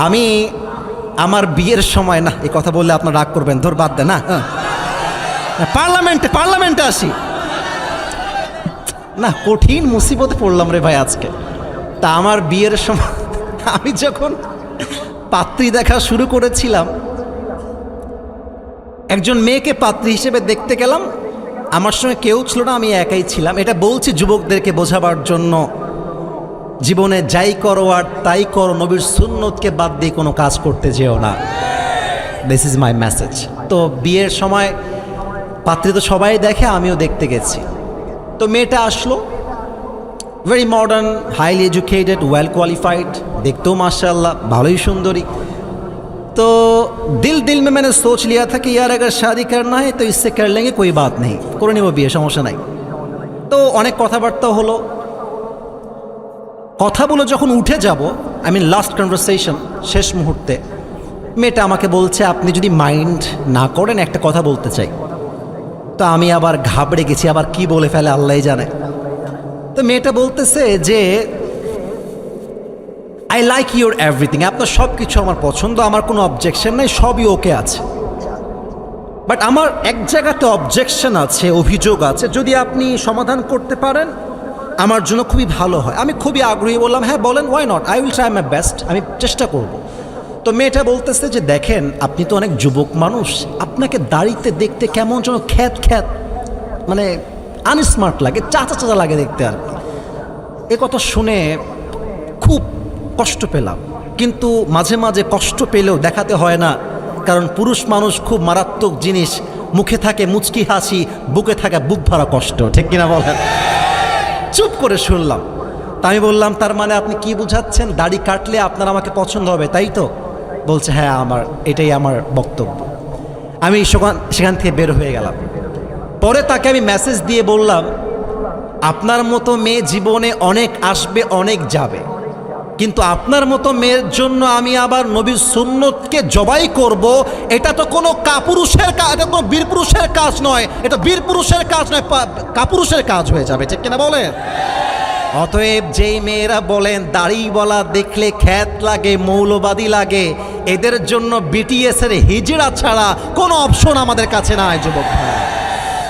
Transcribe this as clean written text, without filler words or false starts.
আমি আমার বিয়ের সময়, না এই কথা বললে আপনার রাগ করবেন, ধর বাদ দেন না, পার্লামেন্টে আসি না, কঠিন মুসিবতে পড়লাম রে ভাই আজকে। তা আমার বিয়ের সময় আমি যখন পাত্রী দেখা শুরু করেছিলাম, একজন মেয়েকে পাত্রী হিসেবে দেখতে গেলাম, আমার সঙ্গে কেউ ছিল না, আমি একাই ছিলাম। এটা বলছি যুবকদেরকে বোঝাবার জন্য, জীবনে যাই করো আর তাই করো, নবীর সুন্নতকে বাদ দিয়ে কোনো কাজ করতে যেও না। This is my message. তো বিয়ের সময় পাত্রী তো সবাই দেখে, আমিও দেখতে গেছি। তো মেয়েটা আসলো, very modern, highly educated, well qualified, দেখতেও মাশাআল্লাহ ভালোই সুন্দরী। तो दिल में मैंने सोच लिया था कि यार अगर शादी करना है तो इससे कर लेंगे, कोई बात नहीं, করে নিব বিয়ে, সমস্যা নাই। তো অনেক কথাবার্তা হলো, কথা বলে যখন উঠে যাব, আই মিন লাস্ট কনভারসেশন, শেষ মুহূর্তে মেয়েটা আমাকে বলছে আপনি যদি মাইন্ড না করেন একটা কথা বলতে চাই। তো আমি আবার ঘাবড়ে গেছি, আবার কি বলে ফেলে আল্লাহই জানে। তো মেয়েটা বলতেছে যে আই লাইক ইউর এভরিথিং, আপনার সব কিছু আমার পছন্দ, আমার কোনো অবজেকশন নাই, সবই ওকে আছে। বাট আমার এক জায়গাতে অবজেকশন আছে, অভিযোগ আছে, যদি আপনি সমাধান করতে পারেন আমার জন্য খুবই ভালো হয়। আমি খুবই আগ্রহী, বললাম হ্যাঁ বলেন, why not, I will try my best, আমি চেষ্টা করব। তো মেয়েটা বলতেছে যে দেখেন আপনি তো অনেক যুবক মানুষ, আপনাকে দাড়িতে দেখতে কেমন যেন খ্যাত মানে আনস্মার্ট লাগে, চাচা লাগে দেখতে আর কি। এ কথা শুনে খুব কষ্ট পেলাম, কিন্তু মাঝে মাঝে কষ্ট পেলেও দেখাতে হয় না, কারণ পুরুষ মানুষ খুব মারাত্মক জিনিস, মুখে থাকে মুচকি হাসি, বুকে থাকে বুক ভরা কষ্ট, ঠিক কিনা বলেন। চুপ করে শুনলাম। তা আমি বললাম তার মানে আপনি কি বুঝাচ্ছেন, দাড়ি কাটলে আপনার আমাকে পছন্দ হবে তাই তো? বলছে হ্যাঁ, এটাই আমার বক্তব্য। আমি সেখান থেকে বের হয়ে গেলাম। পরে তাকে আমি মেসেজ দিয়ে বললাম আপনার মতো মেয়ে জীবনে অনেক আসবে, অনেক যাবে, কিন্তু আপনার মতো মেয়ের জন্য আমি আবার নবীর সুন্নতকে জবাই করব, এটা তো কোনো কাপুরুষের কাজ, এটা কোনো বীর পুরুষের কাজ নয়, এটা বীর পুরুষের কাজ নয়, কাপুরুষের কাজ হয়ে যাবে, ঠিক কিনা বলেন? অতএব যেই মেয়েরা বলেন দাড়িওয়ালা দেখলে খ্যাত লাগে, মৌলবাদী লাগে, এদের জন্য বিটিএস এর হিজড়া ছাড়া কোনো অপশন আমাদের কাছে নাই যুবক ভাই।